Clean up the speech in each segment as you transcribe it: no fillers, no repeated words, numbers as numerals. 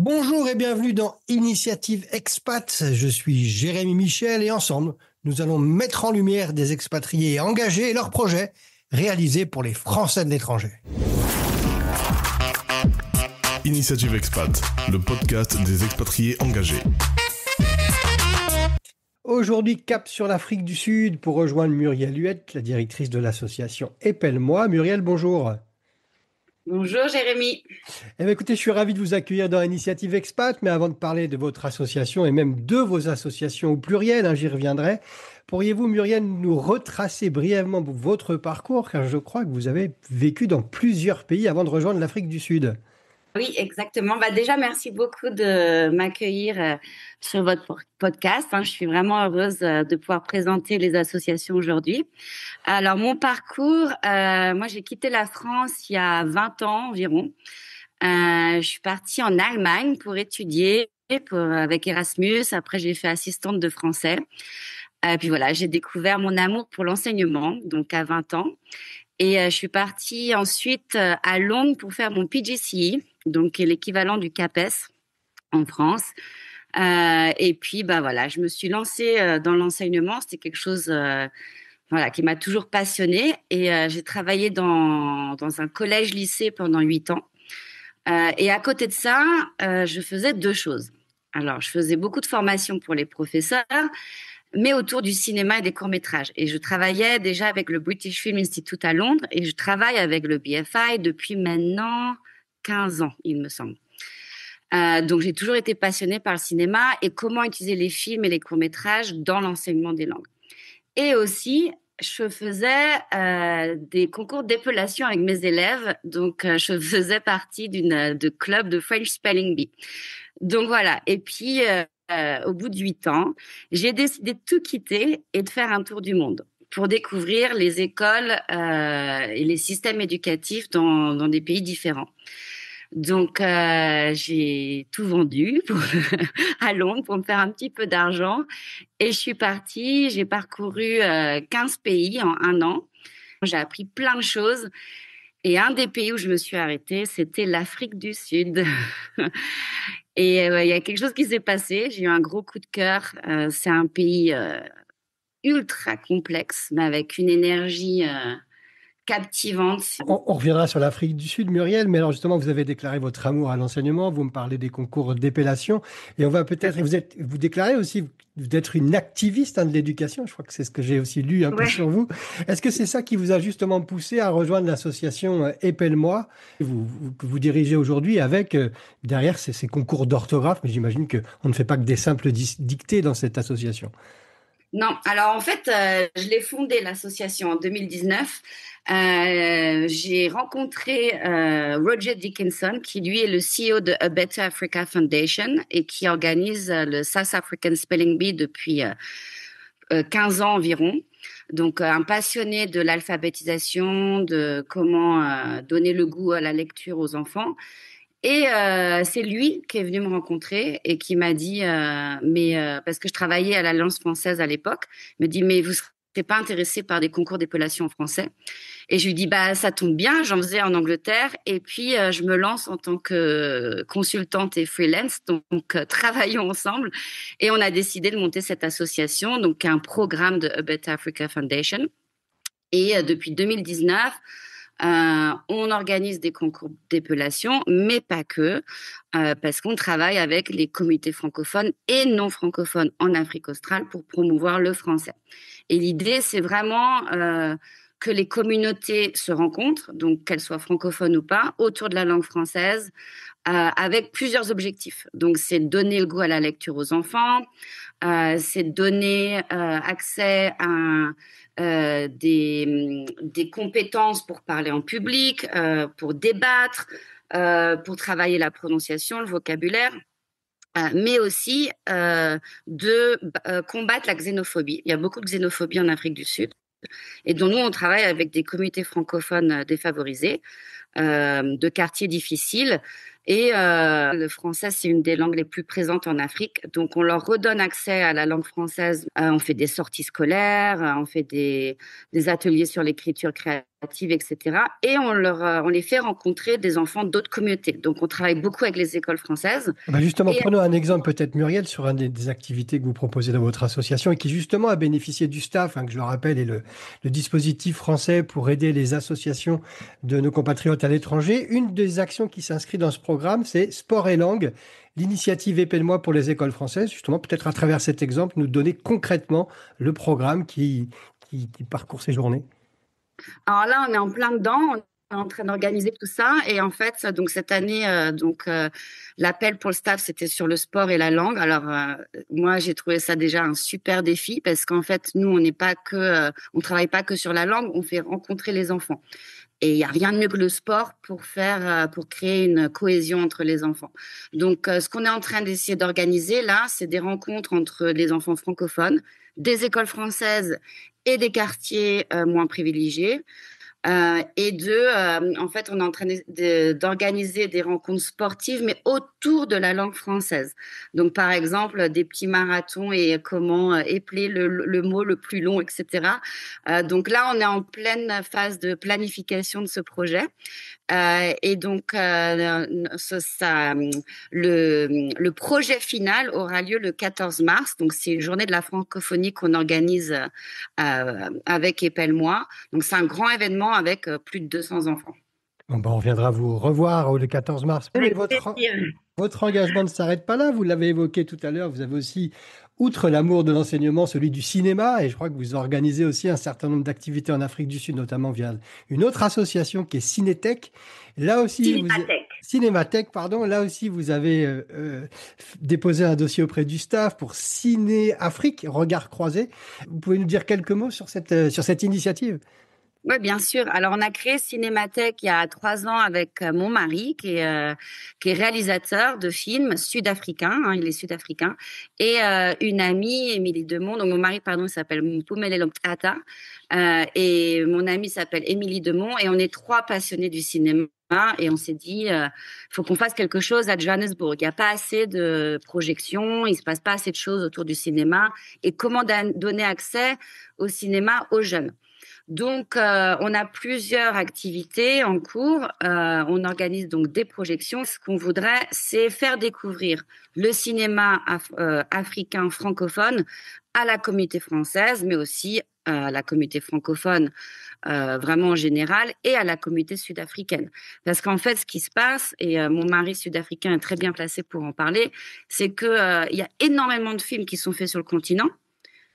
Bonjour et bienvenue dans Initiative Expat. Je suis Jérémy Michel et ensemble, nous allons mettre en lumière des expatriés engagés et leurs projets réalisés pour les Français de l'étranger. Initiative Expat, le podcast des expatriés engagés. Aujourd'hui, cap sur l'Afrique du Sud pour rejoindre Muriel Huette, la directrice de l'association Épelle-moi. Muriel, bonjour. Bonjour Jérémy. Eh bien, écoutez, je suis ravi de vous accueillir dans Initiative Expat, mais avant de parler de votre association et même de vos associations au pluriel, j'y reviendrai, pourriez-vous, Muriel, nous retracer brièvement votre parcours, car je crois que vous avez vécu dans plusieurs pays avant de rejoindre l'Afrique du Sud. Oui, exactement. Déjà, merci beaucoup de m'accueillir sur votre podcast. Je suis vraiment heureuse de pouvoir présenter les associations aujourd'hui. Alors, mon parcours, moi, j'ai quitté la France il y a 20 ans environ. Je suis partie en Allemagne pour étudier avec Erasmus. Après, j'ai fait assistante de français. Puis voilà, j'ai découvert mon amour pour l'enseignement, donc à 20 ans. Et je suis partie ensuite à Londres pour faire mon PGCE, donc l'équivalent du CAPES en France. Et puis, voilà, je me suis lancée dans l'enseignement. C'était quelque chose qui m'a toujours passionnée. Et j'ai travaillé dans un collège-lycée pendant 8 ans. Et à côté de ça, je faisais deux choses. Alors, je faisais beaucoup de formations pour les professeurs, mais autour du cinéma et des courts-métrages. Et je travaillais déjà avec le British Film Institute à Londres et je travaille avec le BFI depuis maintenant 15 ans, il me semble. Donc, j'ai toujours été passionnée par le cinéma et comment utiliser les films et les courts-métrages dans l'enseignement des langues. Et aussi, je faisais des concours d'épellation avec mes élèves. Donc, je faisais partie de club de French Spelling Bee. Donc, voilà. Et puis, au bout de 8 ans, j'ai décidé de tout quitter et de faire un tour du monde pour découvrir les écoles et les systèmes éducatifs dans des pays différents. Donc, j'ai tout vendu à Londres pour me faire un petit peu d'argent. Et je suis partie, j'ai parcouru 15 pays en 1 an. J'ai appris plein de choses. Et un des pays où je me suis arrêtée, c'était l'Afrique du Sud. Et il y a quelque chose qui s'est passé. J'ai eu un gros coup de cœur. C'est un pays ultra complexe, mais avec une énergie captivante. On reviendra sur l'Afrique du Sud, Muriel, mais alors justement, vous avez déclaré votre amour à l'enseignement, vous me parlez des concours d'épellation, et on va peut-être, vous déclarez aussi d'être une activiste de l'éducation, je crois que c'est ce que j'ai aussi lu un peu sur vous. Est-ce que c'est ça qui vous a justement poussé à rejoindre l'association Épelle-moi, que vous dirigez aujourd'hui avec, derrière, ces concours d'orthographe, mais j'imagine qu'on ne fait pas que des simples dictées dans cette association. Non, alors en fait, je l'ai fondée l'association en 2019. J'ai rencontré Roger Dickinson, qui lui est le CEO de A Better Africa Foundation et qui organise le South African Spelling Bee depuis 15 ans environ. Donc, un passionné de l'alphabétisation, de comment donner le goût à la lecture aux enfants. Et c'est lui qui est venu me rencontrer et qui m'a dit, parce que je travaillais à l'Alliance française à l'époque, me dit, mais vous serez pas intéressé par des concours d'épellation en français? Et je lui dis, ça tombe bien, j'en faisais en Angleterre et puis je me lance en tant que consultante et freelance, donc travaillons ensemble. Et on a décidé de monter cette association, donc un programme de A Better Africa Foundation. Et depuis 2019, on organise des concours d'épellation, mais pas que, parce qu'on travaille avec les communautés francophones et non francophones en Afrique australe pour promouvoir le français. Et l'idée, c'est vraiment que les communautés se rencontrent, donc qu'elles soient francophones ou pas, autour de la langue française, avec plusieurs objectifs. Donc, c'est donner le goût à la lecture aux enfants, c'est donner accès à des compétences pour parler en public, pour débattre, pour travailler la prononciation, le vocabulaire, mais aussi de combattre la xénophobie. Il y a beaucoup de xénophobie en Afrique du Sud. Et dont nous, on travaille avec des communautés francophones défavorisées, de quartiers difficiles. Et le français, c'est une des langues les plus présentes en Afrique. Donc, on leur redonne accès à la langue française. On fait des sorties scolaires, on fait des ateliers sur l'écriture créative etc. Et on les fait rencontrer des enfants d'autres communautés. Donc, on travaille beaucoup avec les écoles françaises. Justement, Et prenons un exemple peut-être, Muriel, sur un des activités que vous proposez dans votre association et qui justement a bénéficié du STAFF, que je le rappelle, est le dispositif français pour aider les associations de nos compatriotes à l'étranger. Une des actions qui s'inscrit dans ce programme, c'est Sport et Langue, l'initiative Épelle-moi pour les écoles françaises. Justement, peut-être à travers cet exemple, nous donner concrètement le programme qui parcourt ces journées. Alors là, on est en plein dedans. On est en train d'organiser tout ça. Et en fait, donc cette année, l'appel pour le staff, c'était sur le sport et la langue. Alors, moi, j'ai trouvé ça déjà un super défi parce qu'en fait, nous, on travaille pas que sur la langue, on fait rencontrer les enfants. Et il n'y a rien de mieux que le sport pour créer une cohésion entre les enfants. Donc, ce qu'on est en train d'essayer d'organiser là, c'est des rencontres entre les enfants francophones, des écoles françaises et des quartiers moins privilégiés. En fait, on est en train d'organiser des rencontres sportives, mais autour de la langue française. Donc, par exemple, des petits marathons et comment épeler le mot le plus long, etc. Donc là, on est en pleine phase de planification de ce projet. Le projet final aura lieu le 14 mars. Donc, c'est une journée de la francophonie qu'on organise avec Épelle-moi. Donc, c'est un grand événement avec plus de 200 enfants. On viendra vous revoir le 14 mars. Mais votre engagement ne s'arrête pas là. Vous l'avez évoqué tout à l'heure. Vous avez aussi, outre l'amour de l'enseignement, celui du cinéma. Et je crois que vous organisez aussi un certain nombre d'activités en Afrique du Sud, notamment via une autre association qui est Cinétech. Là aussi, Cinémathèque, pardon. Là aussi, vous avez déposé un dossier auprès du staff pour Ciné Afrique, Regard croisé. Vous pouvez nous dire quelques mots sur cette initiative? Oui, bien sûr. Alors, on a créé Cinémathèque il y a 3 ans avec mon mari, qui est réalisateur de films sud-africains. Il est sud-africain. Et une amie, Émilie Demont. Donc, mon mari, pardon, il s'appelle Mpumelelo Mtata. Et mon amie s'appelle Émilie Demont. Et on est 3 passionnés du cinéma. Et on s'est dit, faut qu'on fasse quelque chose à Johannesburg. Il n'y a pas assez de projections, il se passe pas assez de choses autour du cinéma. Et comment donner accès au cinéma aux jeunes? Donc, on a plusieurs activités en cours. On organise donc des projections. Ce qu'on voudrait, c'est faire découvrir le cinéma africain francophone à la communauté française, mais aussi à la communauté francophone vraiment en général et à la communauté sud-africaine. Parce qu'en fait, ce qui se passe, et mon mari sud-africain est très bien placé pour en parler, c'est que il y a énormément de films qui sont faits sur le continent,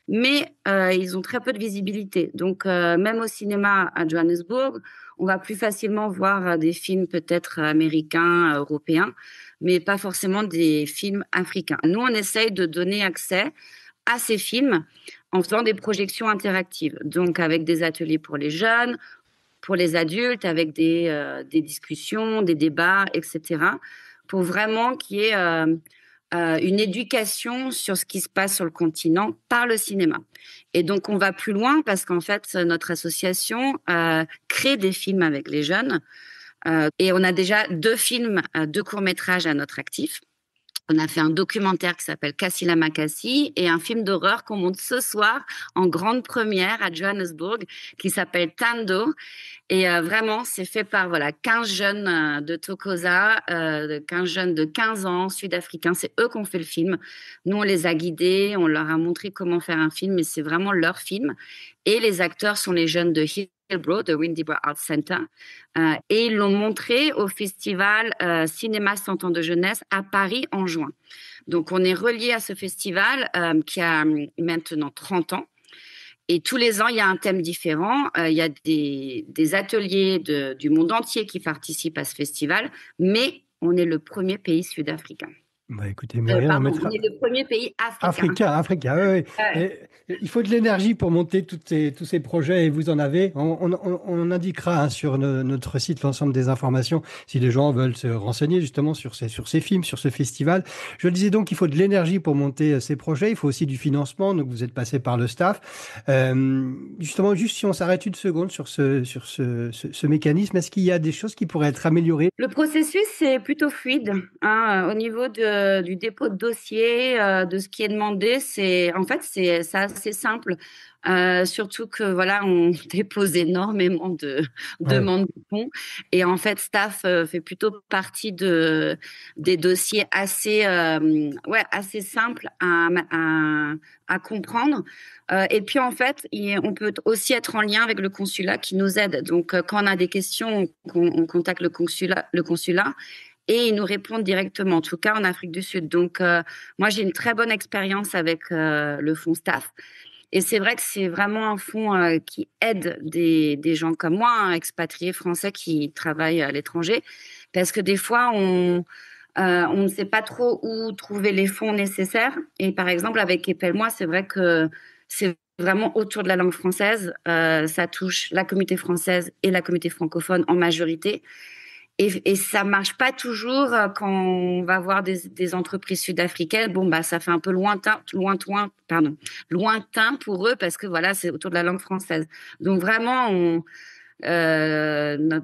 mais ils ont très peu de visibilité. Donc, même au cinéma à Johannesburg, on va plus facilement voir des films peut-être américains, européens, mais pas forcément des films africains. Nous, on essaye de donner accès à ces films en faisant des projections interactives, donc avec des ateliers pour les jeunes, pour les adultes, avec des discussions, des débats, etc., pour vraiment qu'il y ait une éducation sur ce qui se passe sur le continent par le cinéma. Et donc, on va plus loin parce qu'en fait, notre association crée des films avec les jeunes et on a déjà 2 films, 2 courts-métrages à notre actif. On a fait un documentaire qui s'appelle Kassila Makassi et un film d'horreur qu'on monte ce soir en grande première à Johannesburg qui s'appelle Tando. Et vraiment, c'est fait par 15 jeunes de Thokoza, 15 jeunes de 15 ans, sud-africains. C'est eux qui ont fait le film. Nous, on les a guidés, on leur a montré comment faire un film, mais c'est vraiment leur film. Et les acteurs sont les jeunes de Hillbrow, de Windybrow Arts Center. Et ils l'ont montré au festival Cinéma 100 ans de jeunesse à Paris en juin. Donc, on est relié à ce festival qui a maintenant 30 ans. Et tous les ans, il y a un thème différent. Il y a des ateliers du monde entier qui participent à ce festival, mais on est le premier pays sud-africain. Écoutez, Muriel, on est le premier pays africain. Africain, oui. Il faut de l'énergie pour monter tous ces projets et vous en avez. On indiquera sur notre site l'ensemble des informations si les gens veulent se renseigner justement sur ces films, sur ce festival. Je le disais donc, il faut de l'énergie pour monter ces projets. Il faut aussi du financement. Donc, vous êtes passé par le staff. Justement, juste si on s'arrête une seconde sur ce mécanisme, est-ce qu'il y a des choses qui pourraient être améliorées? Le processus, c'est plutôt fluide au niveau de du dépôt de dossier, de ce qui est demandé, c'est assez simple. Surtout que voilà, on dépose énormément de Ouais. demandes de fonds et en fait, Staff fait plutôt partie des dossiers assez simples à comprendre. Et puis en fait, on peut aussi être en lien avec le consulat qui nous aide. Donc quand on a des questions, on contacte le consulat et ils nous répondent directement, en tout cas en Afrique du Sud. Donc moi, j'ai une très bonne expérience avec le fonds Staff. Et c'est vrai que c'est vraiment un fonds qui aide des gens comme moi, hein, expatriés français qui travaillent à l'étranger, parce que des fois, on ne sait pas trop où trouver les fonds nécessaires. Et par exemple, avec Épelle-moi, c'est vrai que c'est vraiment autour de la langue française. Ça touche la communauté française et la communauté francophone en majorité. Et ça marche pas toujours quand on va voir des entreprises sud-africaines. Bon, bah, ça fait un peu lointain pour eux parce que voilà, c'est autour de la langue française. Donc vraiment,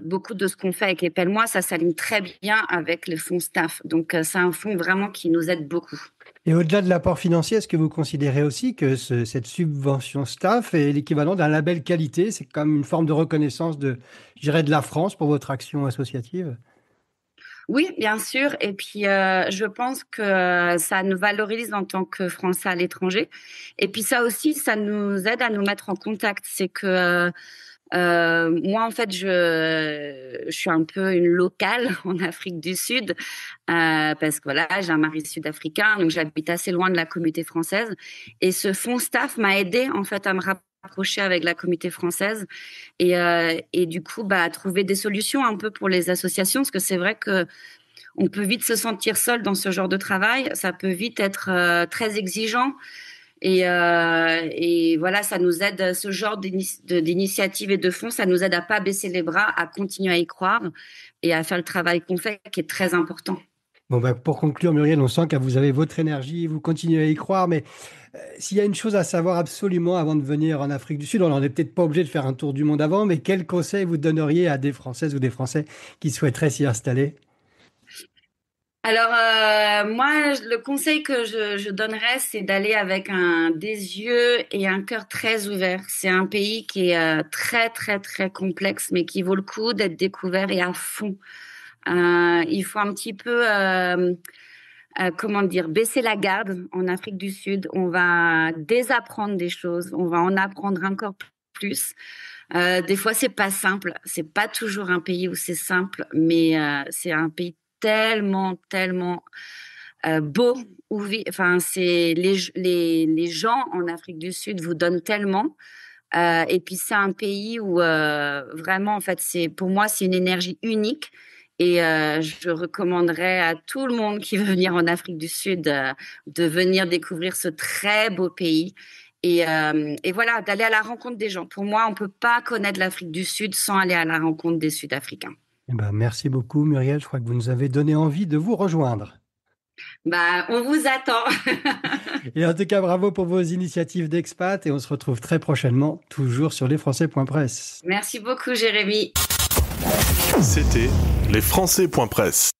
beaucoup de ce qu'on fait avec Épelle-moi, ça s'aligne très bien avec le fonds Staff. Donc, c'est un fonds vraiment qui nous aide beaucoup. Et au-delà de l'apport financier, est-ce que vous considérez aussi que cette subvention staff est l'équivalent d'un label qualité? C'est comme une forme de reconnaissance je dirais, de la France pour votre action associative? Oui, bien sûr. Et puis, je pense que ça nous valorise en tant que Français à l'étranger. Et puis, ça aussi, ça nous aide à nous mettre en contact. C'est que moi, en fait, je suis un peu une locale en Afrique du Sud parce que voilà, j'ai un mari sud-africain, donc j'habite assez loin de la communauté française. Et ce fonds Staff m'a aidé en fait à me rapprocher avec la communauté française et du coup, bah, à trouver des solutions un peu pour les associations, parce que c'est vrai que on peut vite se sentir seul dans ce genre de travail. Ça peut vite être très exigeant. Et voilà, ça nous aide, ce genre d'initiative et de fonds, ça nous aide à pas baisser les bras, à continuer à y croire et à faire le travail qu'on fait, qui est très important. Bon, bah, pour conclure, Muriel, on sent que vous avez votre énergie, vous continuez à y croire, mais s'il y a une chose à savoir absolument avant de venir en Afrique du Sud, on n'en est peut-être pas obligé de faire un tour du monde avant, mais quel conseil vous donneriez à des Françaises ou des Français qui souhaiteraient s'y installer? Alors, moi, le conseil que je donnerais, c'est d'aller avec des yeux et un cœur très ouverts. C'est un pays qui est très, très, très complexe, mais qui vaut le coup d'être découvert et à fond. Il faut un petit peu, comment dire, baisser la garde en Afrique du Sud. On va désapprendre des choses, on va en apprendre encore plus. Des fois, c'est pas simple. C'est pas toujours un pays où c'est simple, mais c'est un pays tellement, tellement beau. Enfin, c'est les gens en Afrique du Sud vous donnent tellement. Et puis c'est un pays où vraiment, en fait, pour moi, c'est une énergie unique. Et je recommanderais à tout le monde qui veut venir en Afrique du Sud de venir découvrir ce très beau pays. Et voilà, d'aller à la rencontre des gens. Pour moi, on peut pas connaître l'Afrique du Sud sans aller à la rencontre des Sud-Africains. Eh ben, merci beaucoup, Muriel. Je crois que vous nous avez donné envie de vous rejoindre. Bah, on vous attend. Et en tout cas, bravo pour vos initiatives d'expat et on se retrouve très prochainement, toujours sur lesfrançais.press. Merci beaucoup, Jérémy. C'était lesfrançais.press.